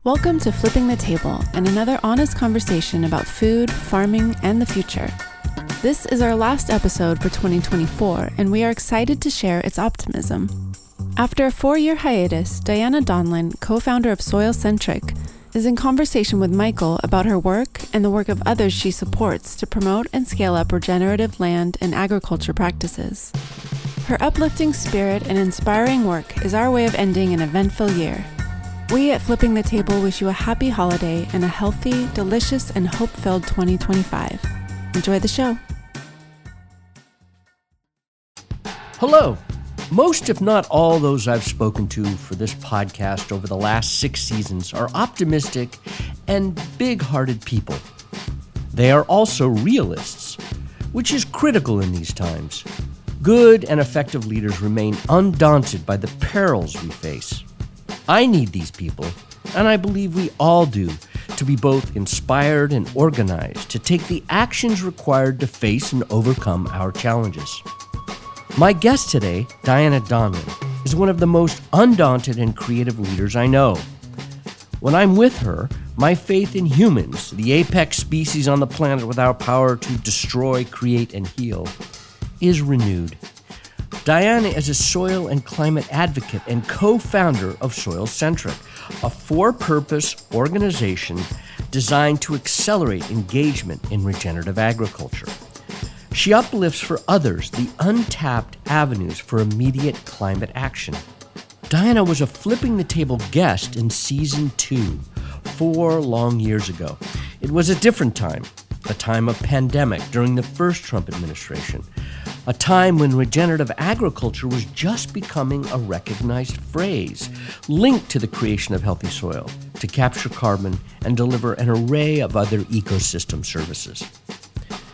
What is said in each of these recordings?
Welcome to Flipping the Table and another honest conversation about food, farming, and the future. This is our last episode for 2024, and we are excited to share its optimism. After a 4-year hiatus, Diana Donlon, co-founder of SoilCentric, is in conversation with Michael about her work and the work of others she supports to promote and scale up regenerative land and agriculture practices. Her uplifting spirit and inspiring work is our way of ending an eventful year. We at Flipping the Table wish you a happy holiday and a healthy, delicious, and hope-filled 2025. Enjoy the show. Hello. Most, if not all, those I've spoken to for this podcast over the last 6 seasons are optimistic and big-hearted people. They are also realists, which is critical in these times. Good and effective leaders remain undaunted by the perils we face. I need these people, and I believe we all do, to be both inspired and organized to take the actions required to face and overcome our challenges. My guest today, Diana Donlon, is one of the most undaunted and creative leaders I know. When I'm with her, my faith in humans, the apex species on the planet with our power to destroy, create, and heal, is renewed. Diana is a soil and climate advocate and co-founder of SoilCentric, a for-purpose organization designed to accelerate engagement in regenerative agriculture. She uplifts for others the untapped avenues for immediate climate action. Diana was a Flipping the Table guest in Season 2, 4 long years ago. It was a different time, a time of pandemic during the first Trump administration, a time when regenerative agriculture was just becoming a recognized phrase, linked to the creation of healthy soil, to capture carbon and deliver an array of other ecosystem services.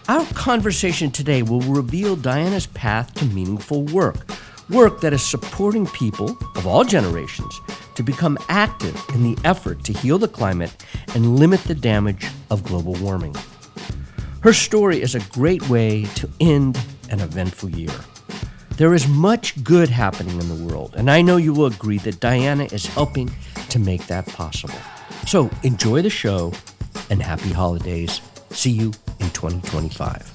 Our conversation today will reveal Diana's path to meaningful work that is supporting people of all generations to become active in the effort to heal the climate and limit the damage of global warming. Her story is a great way to end an eventful year. There is much good happening in the world, and I know you will agree that Diana is helping to make that possible. So enjoy the show and happy holidays. See you in 2025.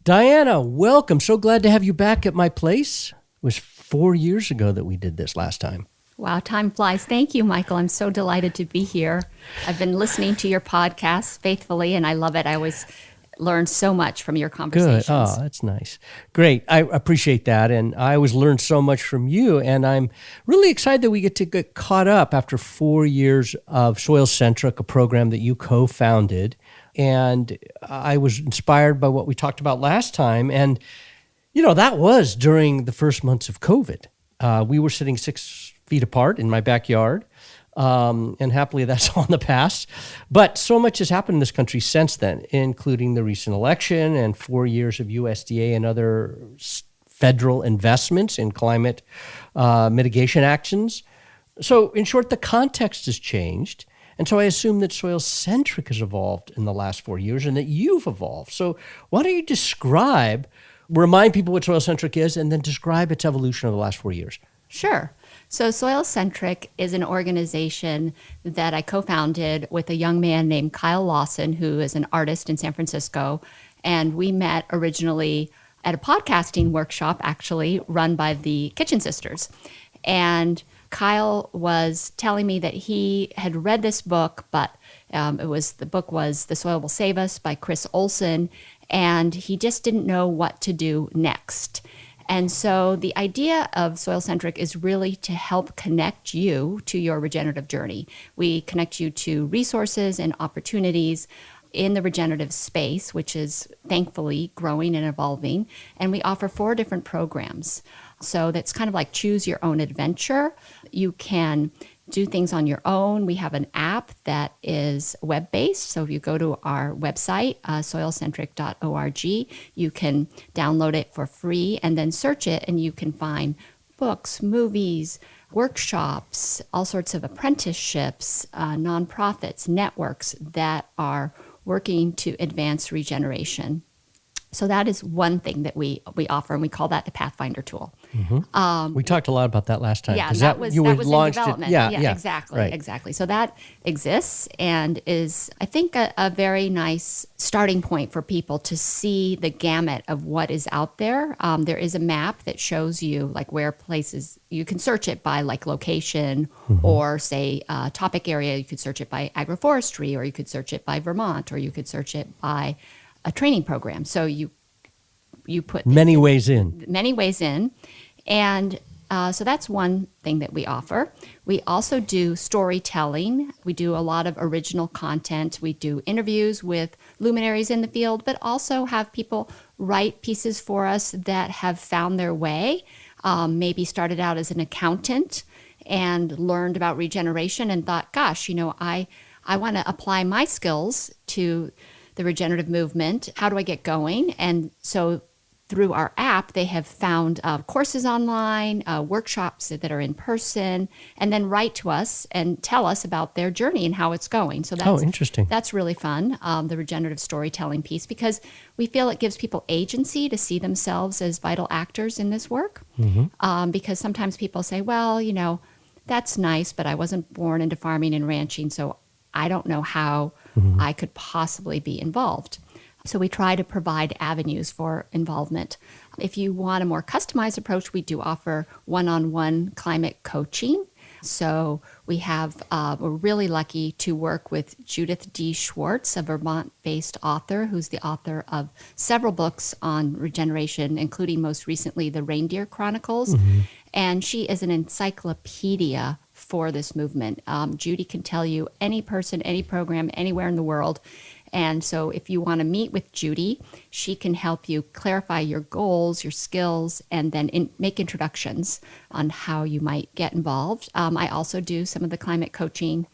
Diana, welcome. So glad to have you back at my place. It was 4 years ago that we did this last time. Wow, time flies. Thank you, Michael. I'm so delighted to be here. I've been listening to your podcast faithfully, and I love it. I always learn so much from your conversations. Good. Oh, that's nice. Great. I appreciate that. And I always learn so much from you. And I'm really excited that we get to get caught up after 4 years of SoilCentric, a program that you co-founded. And I was inspired by what we talked about last time. And, that was during the first months of COVID. We were sitting 6 feet apart in my backyard. And happily that's all in the past. But so much has happened in this country since then, including the recent election and 4 years of USDA and other federal investments in climate mitigation actions. So in short, the context has changed. And so I assume that SoilCentric has evolved in the last 4 years and that you've evolved. So why don't you remind people what SoilCentric is and then describe its evolution over the last 4 years? Sure. So SoilCentric is an organization that I co-founded with a young man named Kyle Lawson, who is an artist in San Francisco. And we met originally at a podcasting workshop, actually, run by the Kitchen Sisters. And Kyle was telling me that he had read this book, but the book was The Soil Will Save Us by Chris Olson, and he just didn't know what to do next. And so the idea of SoilCentric is really to help connect you to your regenerative journey. We connect you to resources and opportunities in the regenerative space, which is thankfully growing and evolving. And we offer 4 different programs. So that's kind of like choose your own adventure. You can do things on your own. We have an app that is web-based. So if you go to our website, soilcentric.org, you can download it for free and then search it, and you can find books, movies, workshops, all sorts of apprenticeships, nonprofits, networks that are working to advance regeneration. So that is one thing that we offer, and we call that the Pathfinder tool. We talked a lot about that last time. Yeah, 'cause that was you in launched development. Yeah, exactly, right. exactly. So that exists and is, I think, a very nice starting point for people to see the gamut of what is out there. There is a map that shows you like where places, you can search it by like location or say topic area. You could search it by agroforestry, or you could search it by Vermont, or you could search it by a training program. So you put Many ways in. And so that's one thing that we offer. We also do storytelling. We do a lot of original content. We do interviews with luminaries in the field, but also have people write pieces for us that have found their way, maybe started out as an accountant and learned about regeneration and thought, gosh, I want to apply my skills to the regenerative movement. How do I get going? And so through our app, they have found courses online, workshops that are in person, and then write to us and tell us about their journey and how it's going. So that's interesting. That's really fun, the regenerative storytelling piece, because we feel it gives people agency to see themselves as vital actors in this work. Because sometimes people say, well, that's nice, but I wasn't born into farming and ranching, so I don't know how I could possibly be involved. So we try to provide avenues for involvement. If you want a more customized approach, we do offer one-on-one climate coaching. So we have, we're really lucky to work with Judith D. Schwartz, a Vermont-based author who's the author of several books on regeneration, including most recently the Reindeer Chronicles. And she is an encyclopedia for this movement. Judy can tell you any person, any program, anywhere in the world. And so if you want to meet with Judy, she can help you clarify your goals, your skills, and then make introductions on how you might get involved. I also do some of the climate coaching.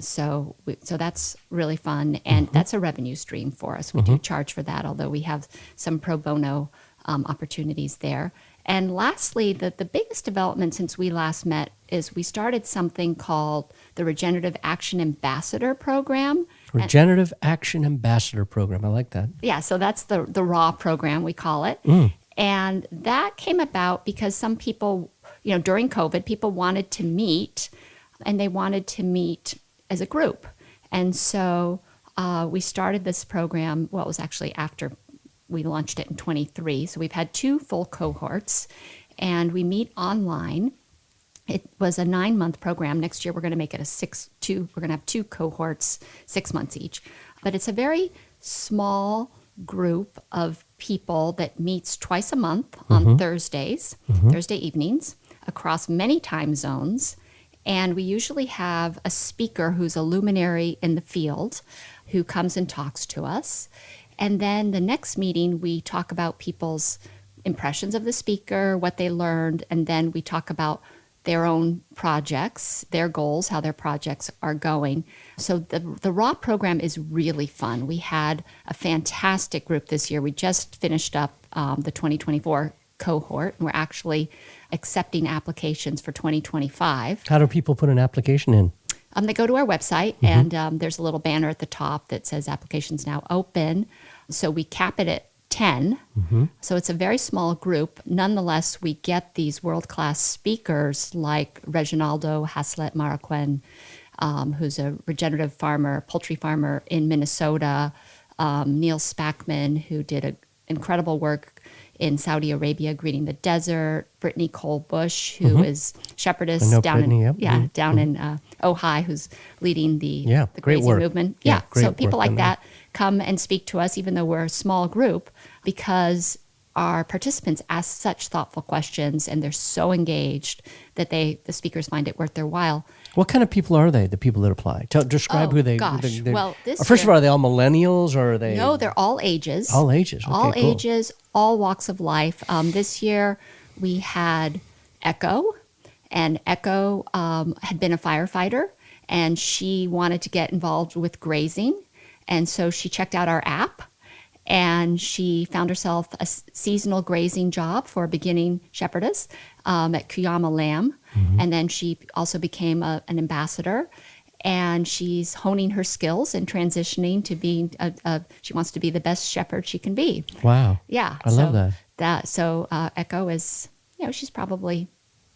So that's really fun. And that's a revenue stream for us. We do charge for that, although we have some pro bono opportunities there. And lastly, the biggest development since we last met is we started something called the Regenerative Action Ambassador Program. Regenerative Action Ambassador Program. I like that. Yeah, so that's the RAW program, we call it. And that came about because some people, during COVID, people wanted to meet, and they wanted to meet as a group. And so we started this program, well, it was actually after we launched it in 23. So we've had 2 full cohorts, and we meet online. It was a 9-month program. Next year, we're going to make it we're going to have 2 cohorts, 6 months each. But it's a very small group of people that meets twice a month on Thursdays, Thursday evenings, across many time zones. And we usually have a speaker who's a luminary in the field who comes and talks to us. And then the next meeting, we talk about people's impressions of the speaker, what they learned, and then we talk about their own projects, their goals, how their projects are going. So the RAW program is really fun. We had a fantastic group this year. We just finished up the 2024 cohort, and we're actually accepting applications for 2025. How do people put an application in? They go to our website, and there's a little banner at the top that says applications now open. So we cap it at 10. So it's a very small group. Nonetheless, we get these world-class speakers like Reginaldo Haslet Marroquin, who's a regenerative farmer, poultry farmer in Minnesota, Neil Spackman, who did incredible work in Saudi Arabia, greening the desert, Brittany Cole Bush, who is shepherdess down in Ojai, who's leading the grazing movement. So people like that come and speak to us, even though we're a small group, because our participants ask such thoughtful questions and they're so engaged that the speakers find it worth their while. What kind of people are they, the people that apply? Describe who they are. Well, first of all, are they all millennials, or are they? No, they're all ages. All ages. Okay, all cool. ages, all walks of life. This year we had Echo, and Echo had been a firefighter, and she wanted to get involved with grazing. And so she checked out our app, and she found herself a seasonal grazing job for a beginning shepherdess at Kuyama Lamb. And then she also became an ambassador. and she's honing her skills and transitioning to being she wants to be the best shepherd she can be. Wow. Yeah. I love that. So Echo is, she's probably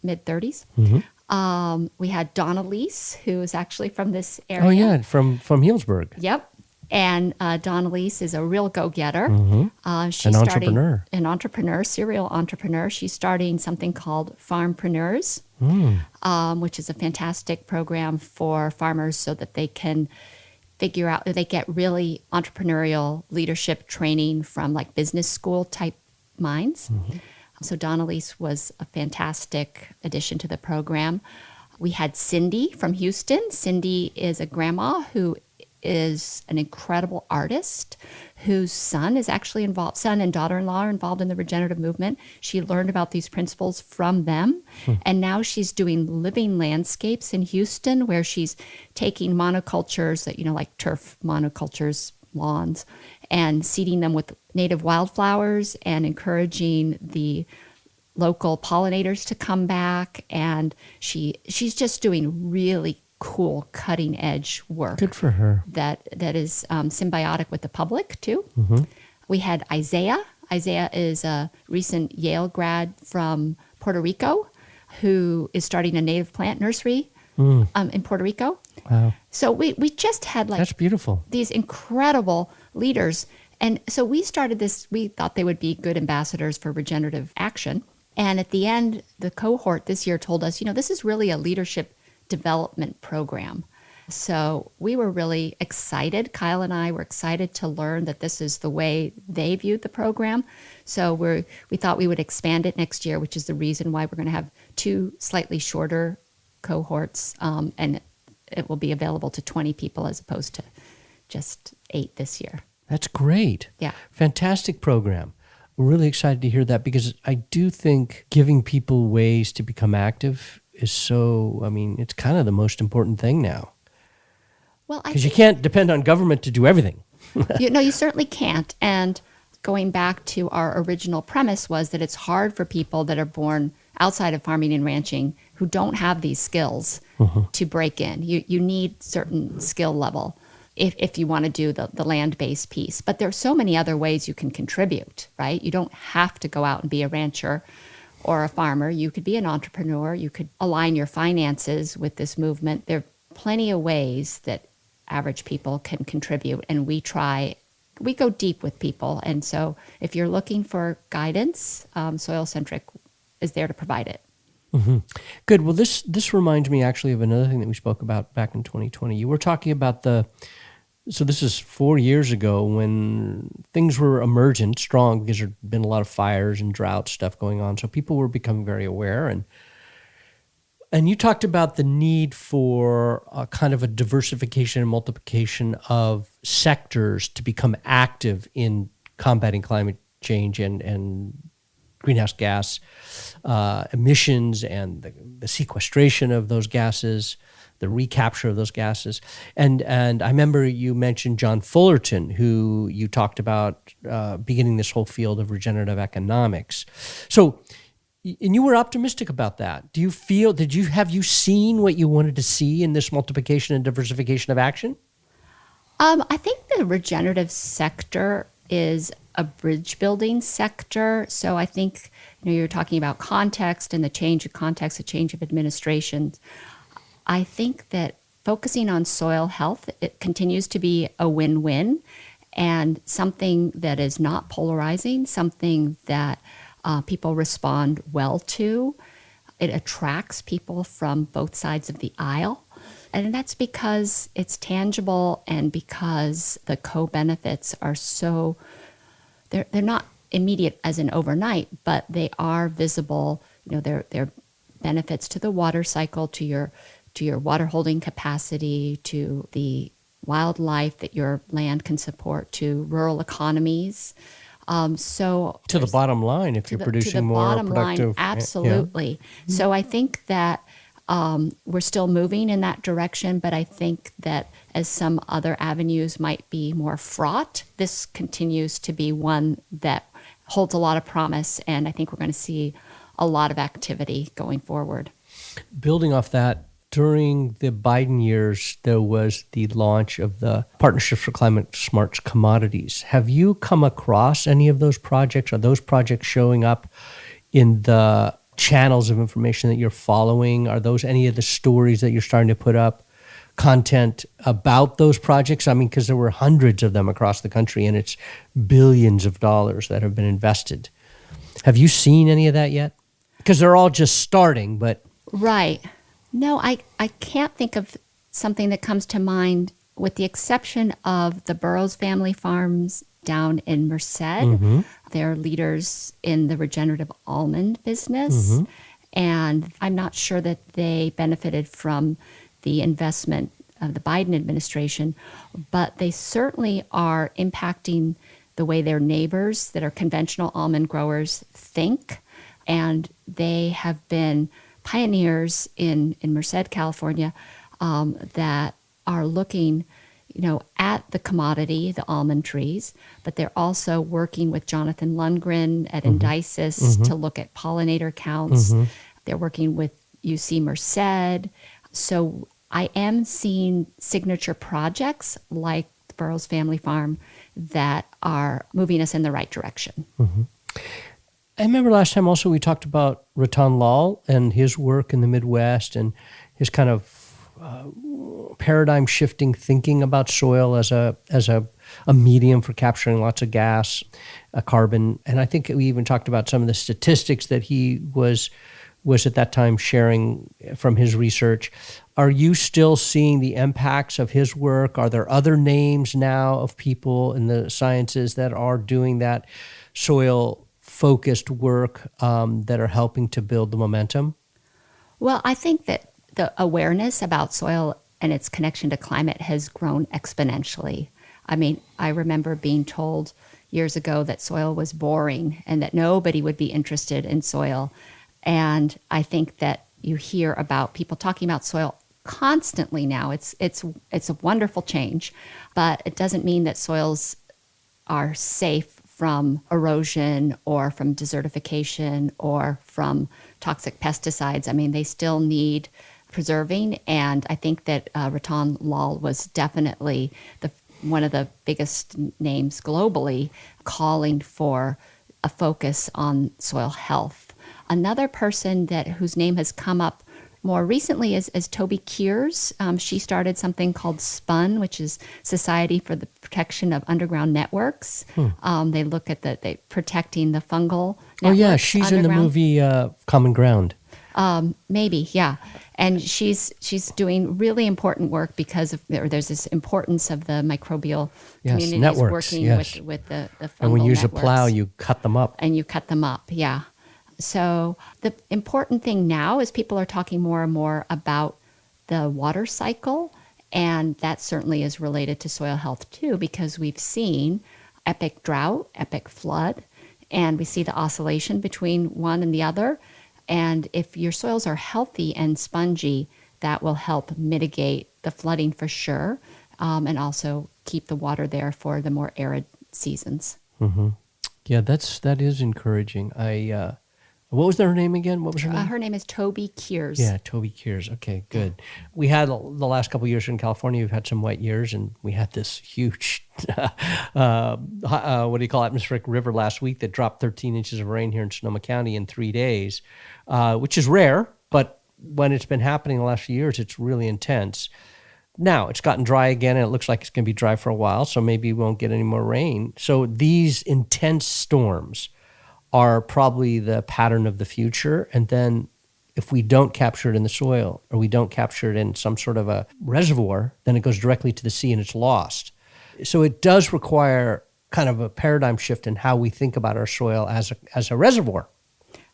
mid-30s. We had Donalise, who is actually from this area. Oh, yeah, from Healdsburg. Yep. And Donalise is a real go-getter. She's An entrepreneur. An entrepreneur, serial entrepreneur. She's starting something called Farmpreneurs, which is a fantastic program for farmers so that they can figure out, they get really entrepreneurial leadership training from like business school type minds. So Donalise was a fantastic addition to the program. We had Cindy from Houston. Cindy is a grandma who is an incredible artist whose son is actually involved, son and daughter-in-law are involved in the regenerative movement. She learned about these principles from them. And now she's doing living landscapes in Houston where she's taking monocultures that, like turf monocultures, lawns, and seeding them with native wildflowers and encouraging the local pollinators to come back. And she's just doing really cool cutting edge work. Good for her. That is symbiotic with the public too. We had Isaiah. Isaiah is a recent Yale grad from Puerto Rico who is starting a native plant nursery in Puerto Rico. Wow. So we just had That's beautiful. These incredible leaders. And so we started this, we thought they would be good ambassadors for regenerative action. And at the end, the cohort this year told us, this is really a leadership development program. So we were really excited. Kyle and I were excited to learn that this is the way they viewed the program. So we thought we would expand it next year, which is the reason why we're going to have 2 slightly shorter cohorts, and it will be available to 20 people as opposed to just 8 this year. That's great. Yeah. Fantastic program. We're really excited to hear that because I do think giving people ways to become active is it's kind of the most important thing now. Well, because you can't depend on government to do everything. You certainly can't. And going back to our original premise was that it's hard for people that are born outside of farming and ranching who don't have these skills to break in. You need certain skill level if you want to do the land-based piece. But there are so many other ways you can contribute, right? You don't have to go out and be a rancher or a farmer. You could be an entrepreneur. You could align your finances with this movement. There are plenty of ways that average people can contribute, and we go deep with people. And so if you're looking for guidance, SoilCentric is there to provide it. Good. Well, this reminds me actually of another thing that we spoke about back in 2020. You were talking about so this is 4 years ago when things were emergent, strong, because there had been a lot of fires and drought stuff going on. So people were becoming very aware. And you talked about the need for a kind of a diversification and multiplication of sectors to become active in combating climate change and greenhouse gas emissions and the sequestration of those gases, the recapture of those gases. And I remember you mentioned John Fullerton, who you talked about beginning this whole field of regenerative economics. So, and you were optimistic about that. Have you seen what you wanted to see in this multiplication and diversification of action? I think the regenerative sector is a bridge building sector. So I think, you're talking about context and the change of context, the change of administration. I think that focusing on soil health, it continues to be a win-win and something that is not polarizing, something that people respond well to. It attracts people from both sides of the aisle. And that's because it's tangible and because the co-benefits are they're not immediate as in overnight, but they are visible. They're benefits to the water cycle, to your water holding capacity, to the wildlife that your land can support, to rural economies. So to the bottom line, if you're producing more productive, line, absolutely. Yeah. So I think that we're still moving in that direction, but I think that as some other avenues might be more fraught, this continues to be one that holds a lot of promise, and I think we're going to see a lot of activity going forward. Building off that during the Biden years, there was the launch of the Partnerships for Climate Smart Commodities. Have you come across any of those projects? Are those projects showing up in the channels of information that you're following? Are those any of the stories that you're starting to put up, content about those projects? I mean, because there were hundreds of them across the country, and it's billions of dollars that have been invested. Have you seen any of that yet? Because they're all just starting, but... Right. No, I can't think of something that comes to mind with the exception of the Burroughs family farms down in Merced. Mm-hmm. They're leaders in the regenerative almond business. Mm-hmm. And I'm not sure that they benefited from the investment of the Biden administration, but they certainly are impacting the way their neighbors that are conventional almond growers think. And they have been pioneers in Merced, California, that are looking, at the commodity, the almond trees, but they're also working with Jonathan Lundgren at Indicis to look at pollinator counts. They're working with UC Merced. So I am seeing signature projects like the Burroughs Family Farm that are moving us in the right direction. I remember last time also we talked about Ratan Lal and his work in the Midwest and his kind of paradigm shifting thinking about soil as a medium for capturing lots of gas, carbon. And I think we even talked about some of the statistics that he was at that time sharing from his research. Are you still seeing the impacts of his work? Are there other names now of people in the sciences that are doing that soil-focused work that are helping to build the momentum? Well, I think that the awareness about soil and its connection to climate has grown exponentially. I mean, I remember being told years ago that soil was boring and that nobody would be interested in soil. And I think that you hear about people talking about soil constantly now. It's a wonderful change, but it doesn't mean that soils are safe from erosion or from desertification or from toxic pesticides. I mean, they still need preserving, and I think that Ratan Lal was definitely one of the biggest names globally calling for a focus on soil health. Another person whose name has come up more recently is Toby Kears. She started something called SPUN, which is Society for the Protection of Underground Networks. They look at protecting the fungal networks. Oh yeah, she's in the movie Common Ground. Maybe, yeah. And she's doing really important work because there's this importance of the microbial communities networks, working with the fungal And when you use networks. a plow, you cut them up. And you cut them up, yeah. So the important thing now is people are talking more and more about the water cycle, and that certainly is related to soil health too, because we've seen epic drought, epic flood, and we see the oscillation between one and the other. And if your soils are healthy and spongy, that will help mitigate the flooding for sure, and also keep the water there for the more arid seasons. Mm-hmm. Yeah, that is encouraging. What was her name again? What was her name? Her name is Toby Kears. Yeah, Toby Kears. Okay, good. We had the last couple of years in California, we've had some wet years, and we had this huge, atmospheric river last week that dropped 13 inches of rain here in Sonoma County in 3 days, which is rare, but when it's been happening the last few years, it's really intense. Now, it's gotten dry again, and it looks like it's going to be dry for a while, so maybe we won't get any more rain. So these intense storms are probably the pattern of the future. And then if we don't capture it in the soil or we don't capture it in some sort of a reservoir, then it goes directly to the sea and it's lost. So it does require kind of a paradigm shift in how we think about our soil as a reservoir.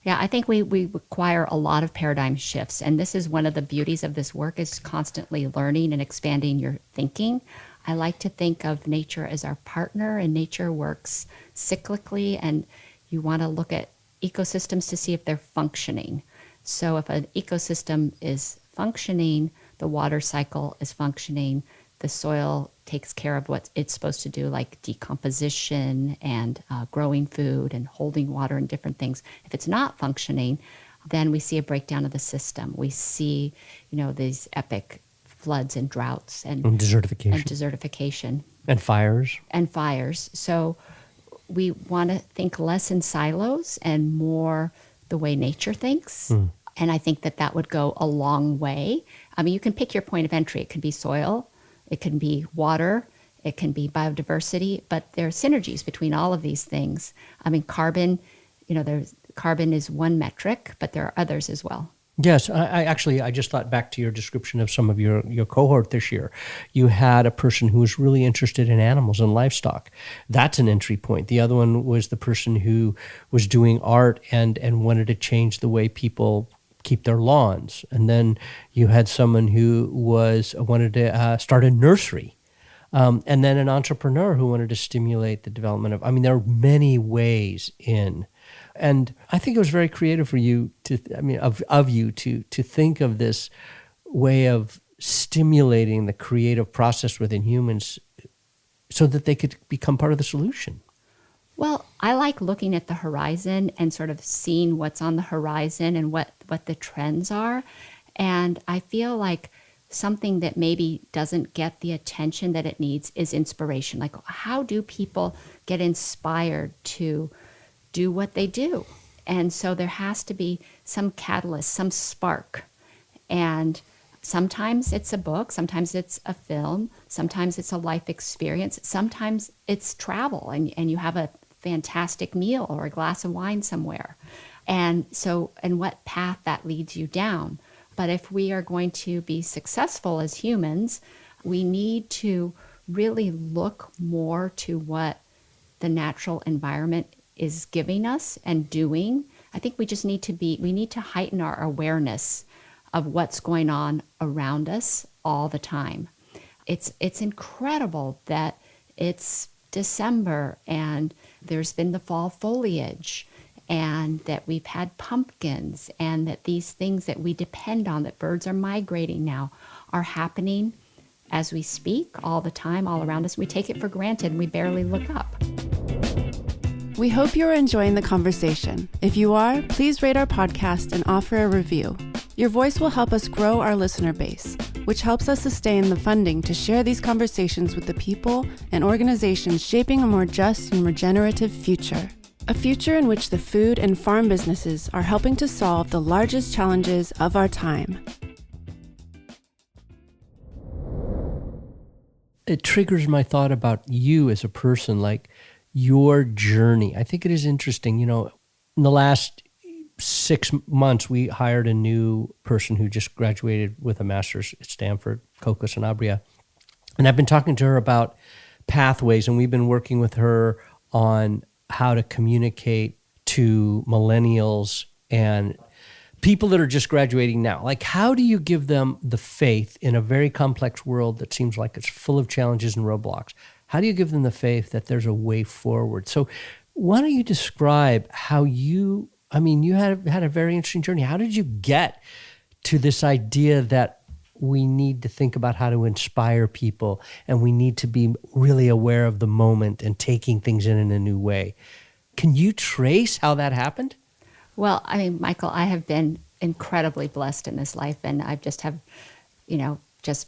Yeah, I think we require a lot of paradigm shifts. And this is one of the beauties of this work, is constantly learning and expanding your thinking. I like to think of nature as our partner, and nature works cyclically, and you want to look at ecosystems to see if they're functioning. So if an ecosystem is functioning, the water cycle is functioning, the soil takes care of what it's supposed to do, like decomposition and growing food and holding water and different things. If it's not functioning, then we see a breakdown of the system. We see, these epic floods and droughts and desertification and fires. So we want to think less in silos and more the way nature thinks. And I think that would go a long way. I mean, you can pick your point of entry. It could be soil, it can be water, it can be biodiversity, but there are synergies between all of these things. I mean, carbon, carbon is one metric, but there are others as well. Yes, I just thought back to your description of some of your cohort this year. You had a person who was really interested in animals and livestock. That's an entry point. The other one was the person who was doing art and wanted to change the way people keep their lawns. And then you had someone who wanted to start a nursery. And then an entrepreneur who wanted to stimulate the development of, there are many ways in. And I think it was very creative for you to think of this way of stimulating the creative process within humans so that they could become part of the solution. Well, I like looking at the horizon and sort of seeing what's on the horizon and what the trends are. And I feel like something that maybe doesn't get the attention that it needs is inspiration. Like, how do people get inspired to do what they do? And so there has to be some catalyst, some spark. And sometimes it's a book, sometimes it's a film, sometimes it's a life experience, sometimes it's travel and you have a fantastic meal or a glass of wine somewhere. And what path that leads you down. But if we are going to be successful as humans, we need to really look more to what the natural environment is giving us and doing. I think we just need to heighten our awareness of what's going on around us all the time. It's incredible that it's December and there's been the fall foliage and that we've had pumpkins and that these things that we depend on, that birds are migrating now, are happening as we speak all the time, all around us. We take it for granted and we barely look up. We hope you're enjoying the conversation. If you are, please rate our podcast and offer a review. Your voice will help us grow our listener base, which helps us sustain the funding to share these conversations with the people and organizations shaping a more just and regenerative future. A future in which the food and farm businesses are helping to solve the largest challenges of our time. It triggers my thought about you as a person, like your journey. I think it is interesting. In the last 6 months, we hired a new person who just graduated with a master's at Stanford, Coco Sanabria. And I've been talking to her about pathways, and we've been working with her on how to communicate to millennials and people that are just graduating now. Like, how do you give them the faith in a very complex world that seems like it's full of challenges and roadblocks? How do you give them the faith that there's a way forward? So why don't you describe how you had a very interesting journey. How did you get to this idea that we need to think about how to inspire people and we need to be really aware of the moment and taking things in a new way? Can you trace how that happened? Well, Michael, I have been incredibly blessed in this life, and I've just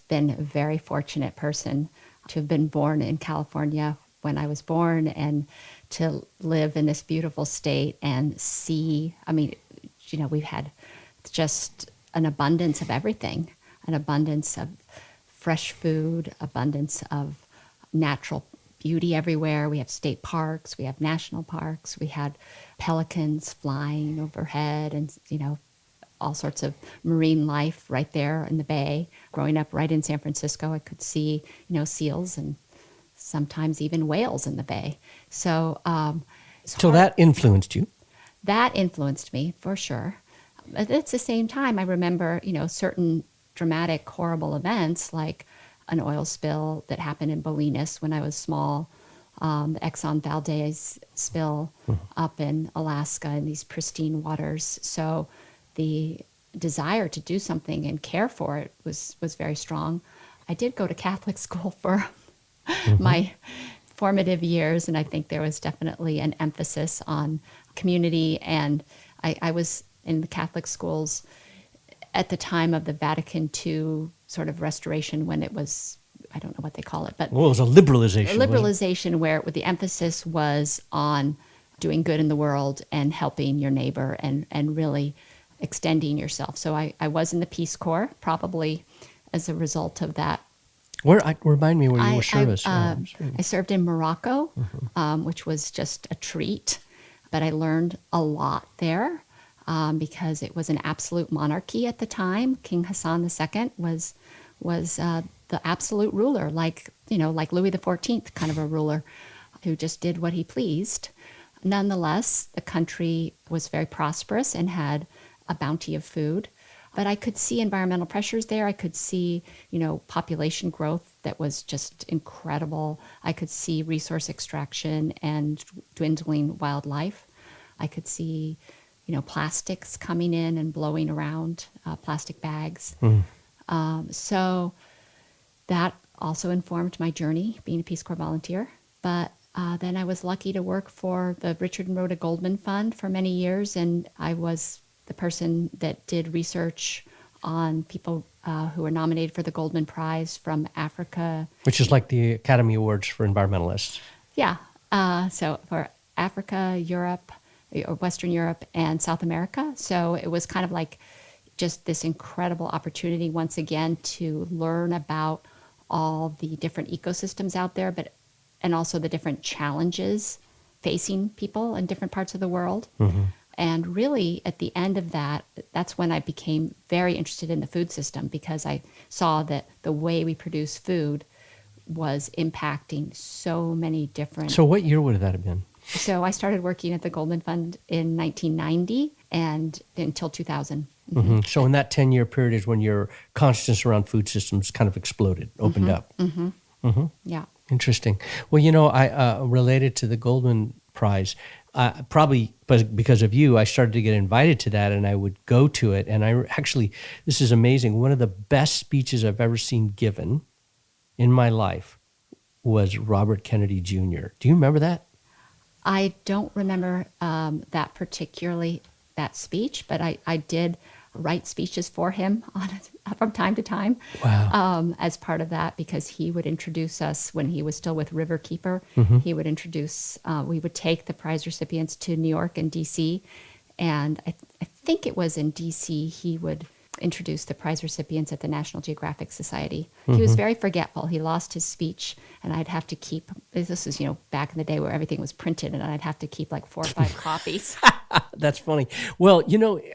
been a very fortunate person to have been born in California when I was born and to live in this beautiful state and see, we've had just an abundance of everything, an abundance of fresh food, abundance of natural beauty everywhere. We have state parks, we have national parks, we had pelicans flying overhead and, all sorts of marine life right there in the bay. Growing up right in San Francisco, I could see, seals and sometimes even whales in the bay. So that influenced you? That influenced me, for sure. But at the same time, I remember, certain dramatic, horrible events like an oil spill that happened in Bolinas when I was small, the Exxon Valdez spill up in Alaska in these pristine waters. So the desire to do something and care for it was very strong. I did go to Catholic school for my formative years, and I think there was definitely an emphasis on community. And I was in the Catholic schools at the time of the Vatican II sort of restoration, when it was, I don't know what they call it, but Well, it was a liberalization. where the emphasis was on doing good in the world and helping your neighbor and really extending yourself. So I was in the Peace Corps, probably as a result of that. Remind me where you were service. I served in Morocco, which was just a treat, but I learned a lot there because it was an absolute monarchy at the time. King Hassan II was the absolute ruler, like Louis XIV, kind of a ruler who just did what he pleased. Nonetheless, the country was very prosperous and had a bounty of food. But I could see environmental pressures there. I could see, population growth that was just incredible. I could see resource extraction and dwindling wildlife. I could see, plastics coming in and blowing around, plastic bags. So that also informed my journey, being a Peace Corps volunteer. But then I was lucky to work for the Richard and Rhoda Goldman Fund for many years, and I was the person that did research on people who were nominated for the Goldman Prize from Africa. Which is like the Academy Awards for environmentalists. Yeah. So for Africa, Europe, or Western Europe, and South America. So it was kind of like just this incredible opportunity once again to learn about all the different ecosystems out there, and also the different challenges facing people in different parts of the world. And really, at the end of that, that's when I became very interested in the food system, because I saw that the way we produce food was impacting so many different... So what year would that have been? So I started working at the Goldman Fund in 1990 and until 2000. So in that 10-year period is when your consciousness around food systems kind of exploded, opened up. Yeah. Interesting. Well, I related to the Goldman Prize, probably because of you, I started to get invited to that, and I would go to it. And this is amazing. One of the best speeches I've ever seen given in my life was Robert Kennedy Jr. Do you remember that? I don't remember that speech, but I did write speeches for him from time to time. Wow. As part of that, because he would introduce us when he was still with Riverkeeper. He would introduce, we would take the prize recipients to New York and DC. And I think it was in DC, he would introduce the prize recipients at the National Geographic Society. He was very forgetful. He lost his speech, and I'd have to keep, this is, back in the day where everything was printed, and I'd have to keep like 4 or 5 copies. That's funny. Well,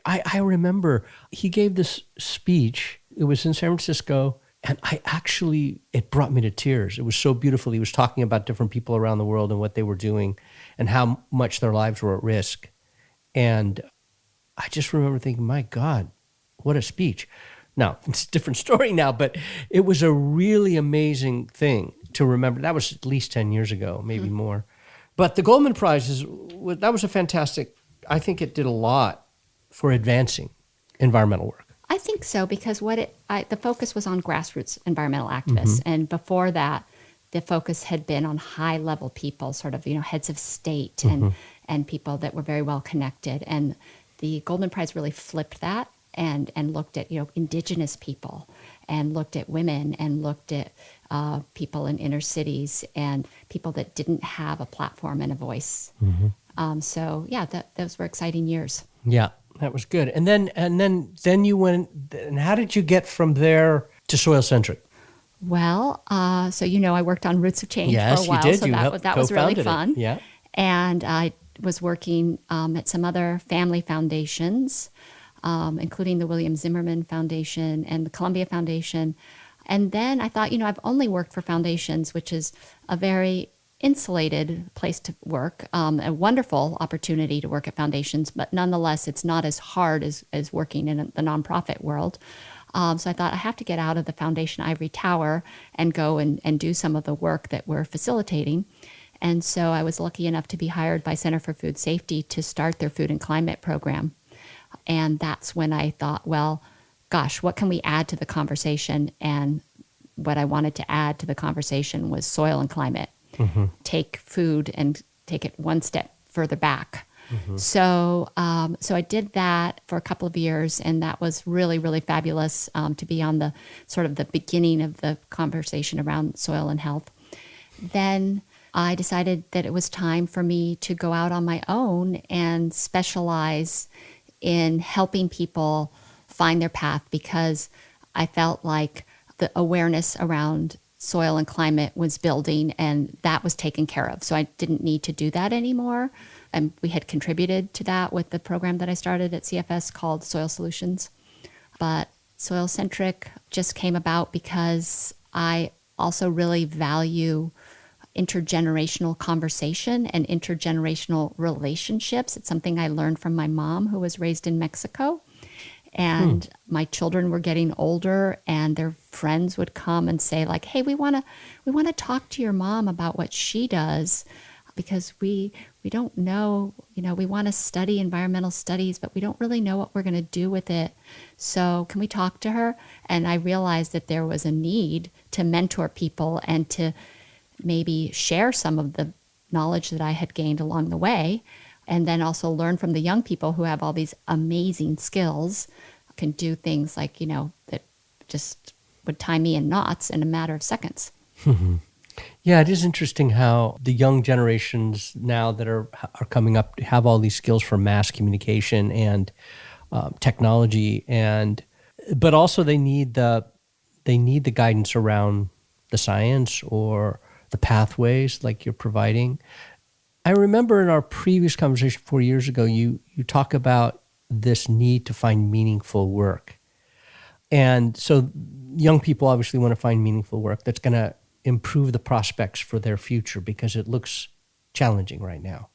I remember he gave this speech. It was in San Francisco, and it brought me to tears. It was so beautiful. He was talking about different people around the world and what they were doing and how much their lives were at risk. And I just remember thinking, my God, what a speech. Now, it's a different story now, but it was a really amazing thing to remember. That was at least 10 years ago, maybe more. But the Goldman Prize, that was a fantastic, I think it did a lot for advancing environmental work. I think so, because the focus was on grassroots environmental activists. And before that, the focus had been on high-level people, sort of, heads of state and people that were very well connected. And the Goldman Prize really flipped that and looked at, indigenous people, and looked at women, and looked at people in inner cities and people that didn't have a platform and a voice. So yeah, those were exciting years. Yeah, that was good. And then you went. And how did you get from there to SoilCentric? Well, so I worked on Roots of Change Yes, for a while. you did. So that was really fun. Yeah. And I was working at some other family foundations, including the William Zimmerman Foundation and the Columbia Foundation. And then I thought, I've only worked for foundations, which is a very insulated place to work, a wonderful opportunity to work at foundations, but nonetheless, it's not as hard as working in the nonprofit world. So I thought I have to get out of the foundation ivory tower and go and do some of the work that we're facilitating. And so I was lucky enough to be hired by Center for Food Safety to start their food and climate program. And that's when I thought, well, gosh, what can we add to the conversation? And what I wanted to add to the conversation was soil and climate. Take food and take it one step further back. So I did that for a couple of years, and that was really, really fabulous to be on the sort of the beginning of the conversation around soil and health. Then I decided that it was time for me to go out on my own and specialize in helping people find their path, because I felt like the awareness around soil and climate was building and that was taken care of. So I didn't need to do that anymore. And we had contributed to that with the program that I started at CFS called Soil Solutions. But SoilCentric just came about because I also really value intergenerational conversation and intergenerational relationships. It's something I learned from my mom, who was raised in Mexico. And my children were getting older, and their friends would come and say, like, hey, we want to talk to your mom about what she does, because we don't know, we want to study environmental studies, but we don't really know what we're going to do with it. So can we talk to her? And I realized that there was a need to mentor people and to maybe share some of the knowledge that I had gained along the way, and then also learn from the young people who have all these amazing skills, can do things like, that just would tie me in knots in a matter of seconds. Yeah, it is interesting how the young generations now that are coming up have all these skills for mass communication and technology, but also they need the guidance around the science or the pathways like you're providing. I remember in our previous conversation 4 years ago, you talk about this need to find meaningful work. And so young people obviously want to find meaningful work that's going to improve the prospects for their future, because it looks challenging right now.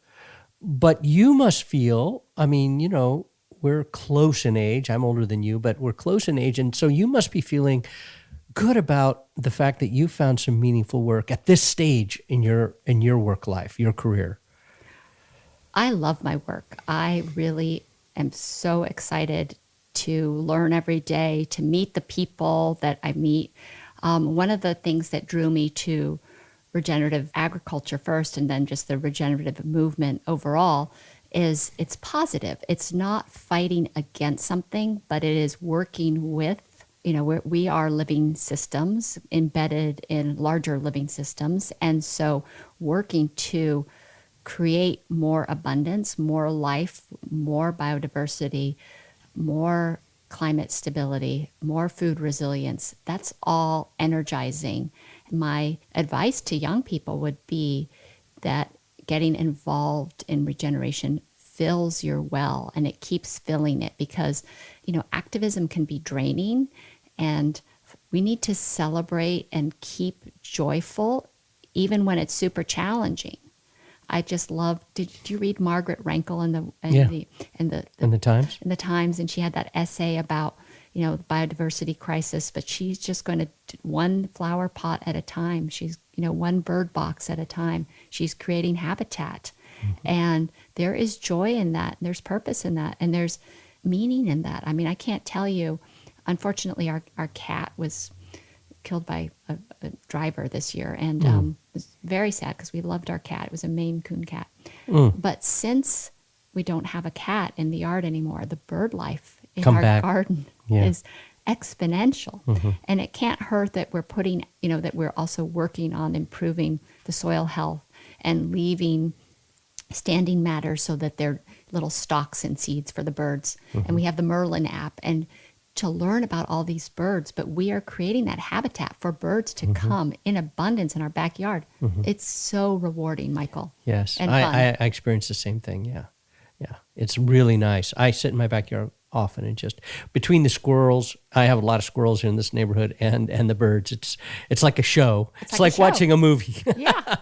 But you must feel, we're close in age. I'm older than you, but we're close in age. And so you must be feeling good about the fact that you found some meaningful work at this stage in your work life, your career. I love my work. I really am so excited to learn every day, to meet the people that I meet. One of the things that drew me to regenerative agriculture first, and then just the regenerative movement overall, is it's positive. It's not fighting against something, but it is working with, we are living systems embedded in larger living systems. And so working to create more abundance, more life, more biodiversity, more climate stability, more food resilience, that's all energizing. My advice to young people would be that getting involved in regeneration fills your well, and it keeps filling it, because, activism can be draining, and we need to celebrate and keep joyful even when it's super challenging. I just love. Did you read Margaret Rankel in the Times? In the Times, and she had that essay about the biodiversity crisis. But she's just going to one flower pot at a time. She's one bird box at a time. She's creating habitat, and there is joy in that. And there's purpose in that, and there's meaning in that. I can't tell you. Unfortunately, our cat was killed by a driver this year, and it was very sad because we loved our cat. It was a Maine Coon cat. But since we don't have a cat in the yard anymore, the bird life in our garden is exponential. And it can't hurt that we're putting, that we're also working on improving the soil health and leaving standing matter so that they're little stalks and seeds for the birds. And we have the Merlin app, and to learn about all these birds, but we are creating that habitat for birds to come in abundance in our backyard. It's so rewarding, Michael. Yes, and fun. I experienced the same thing. Yeah. It's really nice. I sit in my backyard often, and just between the squirrels, I have a lot of squirrels in this neighborhood, and the birds. It's like a show. It's like watching a movie. Yeah.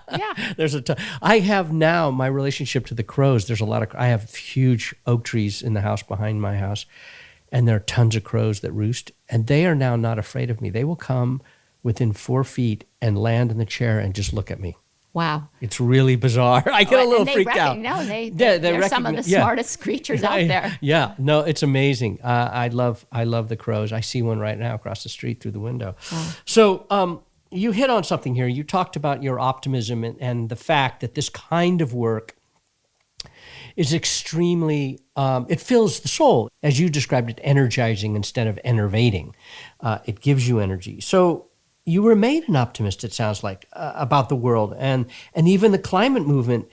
There's I have now my relationship to the crows. I have huge oak trees in the house behind my house. And there are tons of crows that roost, and they are now not afraid of me. They will come within 4 feet and land in the chair and just look at me. Wow. It's really bizarre. I get a little freaked out. No, they're some of the smartest creatures out there. Yeah, no, it's amazing. I love the crows. I see one right now across the street through the window. Oh. So you hit on something here. You talked about your optimism and the fact that this kind of work is extremely, it fills the soul. As you described it, energizing instead of enervating. It gives you energy. So you remain an optimist, it sounds like, about the world. And even the climate movement,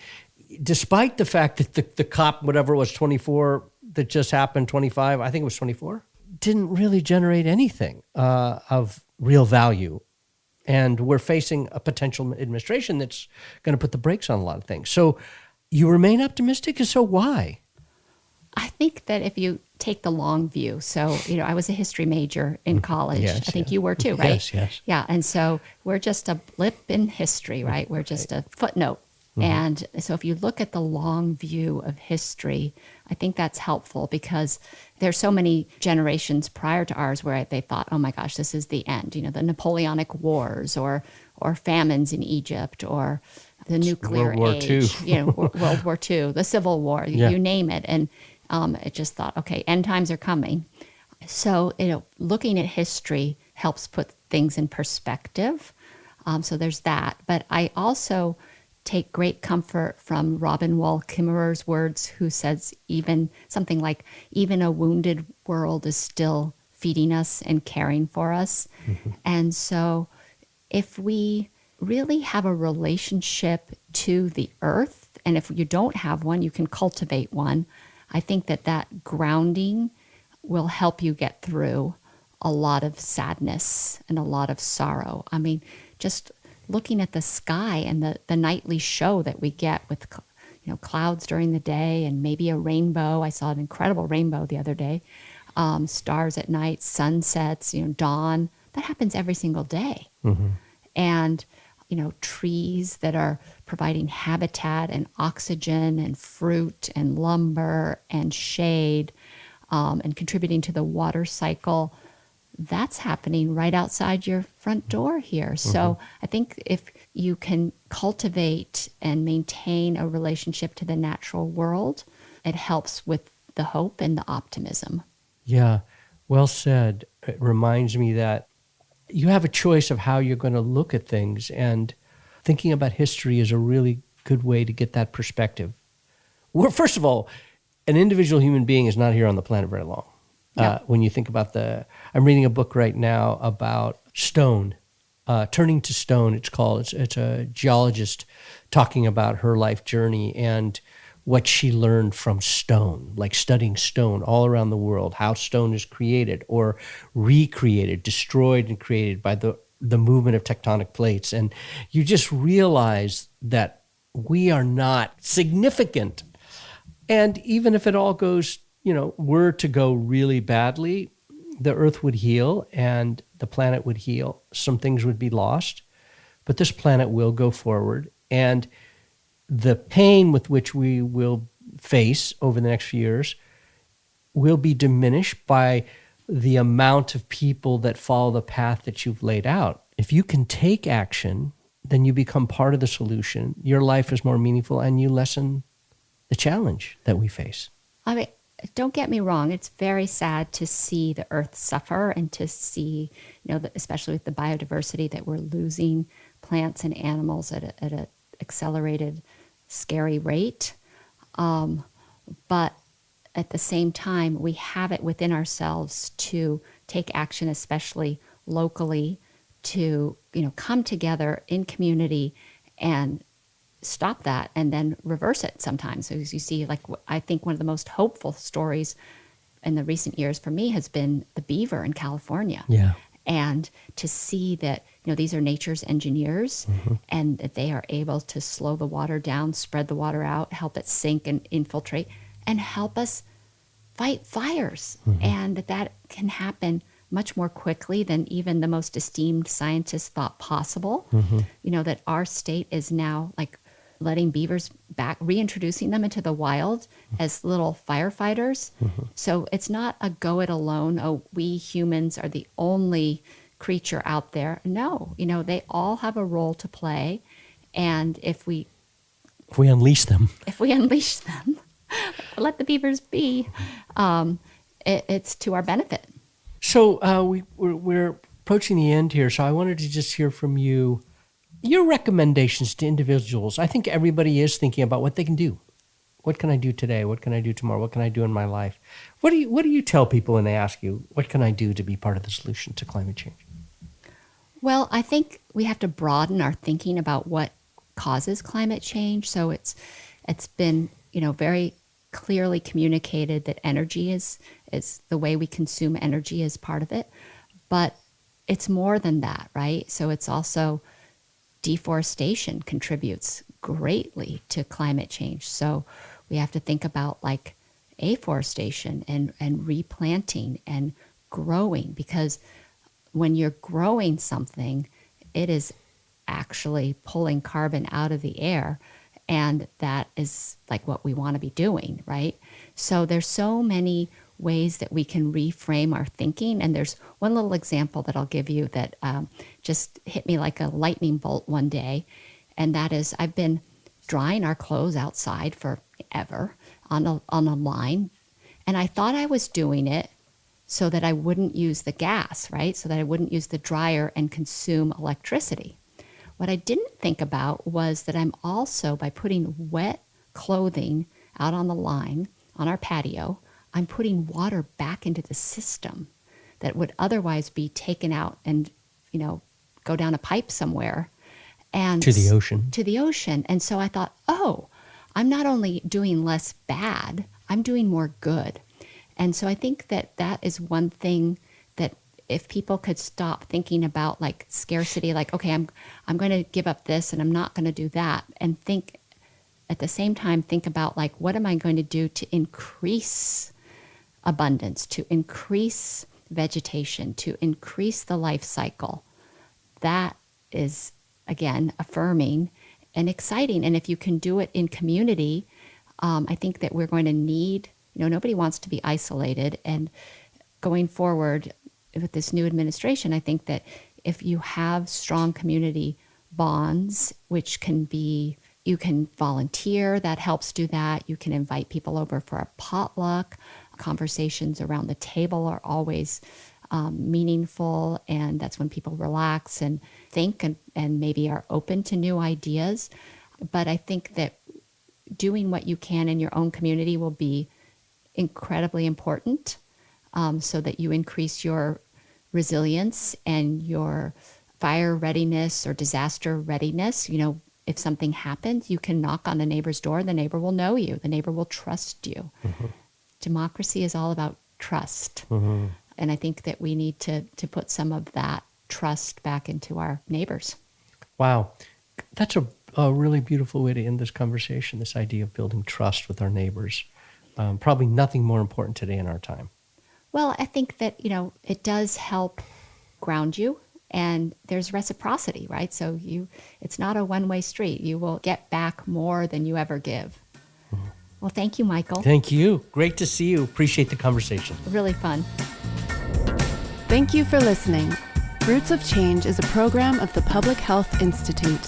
despite the fact that the COP, whatever it was, 24, that just happened, 25, I think it was 24, didn't really generate anything of real value. And we're facing a potential administration that's going to put the brakes on a lot of things. So you remain optimistic, and so why? I think that if you take the long view, so, I was a history major in college. Yes, I think yes. you were too, right? Yes, yes. Yeah, and so we're just a blip in history, right? We're just a footnote. And so if you look at the long view of history, I think that's helpful because there's so many generations prior to ours where they thought, oh my gosh, this is the end, the Napoleonic Wars or famines in Egypt or the nuclear World War age, II. World War II, the Civil War, Yeah. you name it. And it just thought, okay, end times are coming. So, looking at history helps put things in perspective. So there's that. But I also take great comfort from Robin Wall Kimmerer's words, who says something like, even a wounded world is still feeding us and caring for us. And so if we really have a relationship to the earth, and if you don't have one, you can cultivate one, I think that grounding will help you get through a lot of sadness and a lot of sorrow. I mean, just looking at the sky and the nightly show that we get with clouds during the day and maybe a rainbow. I saw an incredible rainbow the other day. Stars at night, sunsets, dawn. That happens every single day. And trees that are providing habitat and oxygen and fruit and lumber and shade, and contributing to the water cycle. That's happening right outside your front door here. So I think if you can cultivate and maintain a relationship to the natural world, it helps with the hope and the optimism. Yeah, well said. It reminds me that you have a choice of how you're going to look at things, and thinking about history is a really good way to get that perspective. Well, first of all, an individual human being is not here on the planet very long. No. When you think about I'm reading a book right now about stone, turning to stone. It's called. It's a geologist talking about her life journey and what she learned from stone, like studying stone all around the world, how stone is created or recreated, destroyed and created by the movement of tectonic plates. And you just realize that we are not significant. And even if it all goes, were to go really badly, the earth would heal and the planet would heal. Some things would be lost, but this planet will go forward. And the pain with which we will face over the next few years will be diminished by the amount of people that follow the path that you've laid out. If you can take action, then you become part of the solution. Your life is more meaningful and you lessen the challenge that we face. I mean, don't get me wrong. It's very sad to see the earth suffer and to see, especially with the biodiversity, that we're losing plants and animals at an accelerated, scary rate. But at the same time, we have it within ourselves to take action, especially locally, to, come together in community and stop that and then reverse it sometimes. So as you see, I think one of the most hopeful stories in the recent years for me has been the beaver in California. Yeah. And to see that, these are nature's engineers and that they are able to slow the water down, spread the water out, help it sink and infiltrate, and help us fight fires. And that can happen much more quickly than even the most esteemed scientists thought possible. That our state is now letting beavers back, reintroducing them into the wild as little firefighters. So it's not a go it alone. Oh, we humans are the only creature out there. No, they all have a role to play. And if we unleash them, let the beavers be, it's to our benefit. So we're approaching the end here. So I wanted to just hear from you your recommendations to individuals. I think everybody is thinking about what they can do What can I do today? What can I do tomorrow? What can I do in my life? What do you tell people when they ask you, what can I do to be part of the solution to climate change? Well, I think we have to broaden our thinking about what causes climate change. So it's been, very clearly communicated that energy is the way we consume energy is part of it. But it's more than that, right? So it's also deforestation contributes greatly to climate change. So we have to think about like afforestation and replanting and growing, because when you're growing something, it is actually pulling carbon out of the air. And that is like what we want to be doing, right? So there's so many ways that we can reframe our thinking. And there's one little example that I'll give you that just hit me like a lightning bolt one day. And that is, I've been drying our clothes outside forever on a line. And I thought I was doing it so that I wouldn't use the gas, right? So that I wouldn't use the dryer and consume electricity. What I didn't think about was that I'm also, by putting wet clothing out on the line on our patio, I'm putting water back into the system that would otherwise be taken out and, go down a pipe somewhere. And to the ocean. To the ocean. And so I thought, I'm not only doing less bad, I'm doing more good. And so I think that is one thing that if people could stop thinking about like scarcity, like, okay, I'm going to give up this and I'm not going to do that. And think at the same time, think about like, what am I going to do to increase abundance, to increase vegetation, to increase the life cycle? That is, again, affirming and exciting. And if you can do it in community, I think that we're going to need, nobody wants to be isolated. And going forward with this new administration, I think that if you have strong community bonds, which can be, you can volunteer, that helps do that. You can invite people over for a potluck. Conversations around the table are always meaningful, and that's when people relax and think and maybe are open to new ideas. But I think that doing what you can in your own community will be incredibly important, so that you increase your resilience and your fire readiness or disaster readiness. If something happens, you can knock on the neighbor's door. The neighbor will know you. The neighbor will trust you. Mm-hmm. Democracy is all about trust. Mm-hmm. And I think that we need to put some of that trust back into our neighbors. Wow. That's a really beautiful way to end this conversation, this idea of building trust with our neighbors. Probably nothing more important today in our time. Well, I think that, it does help ground you, and there's reciprocity, right? So it's not a one-way street. You will get back more than you ever give. Mm-hmm. Well, thank you, Michael. Thank you. Great to see you. Appreciate the conversation. Really fun. Thank you for listening. Roots of Change is a program of the Public Health Institute.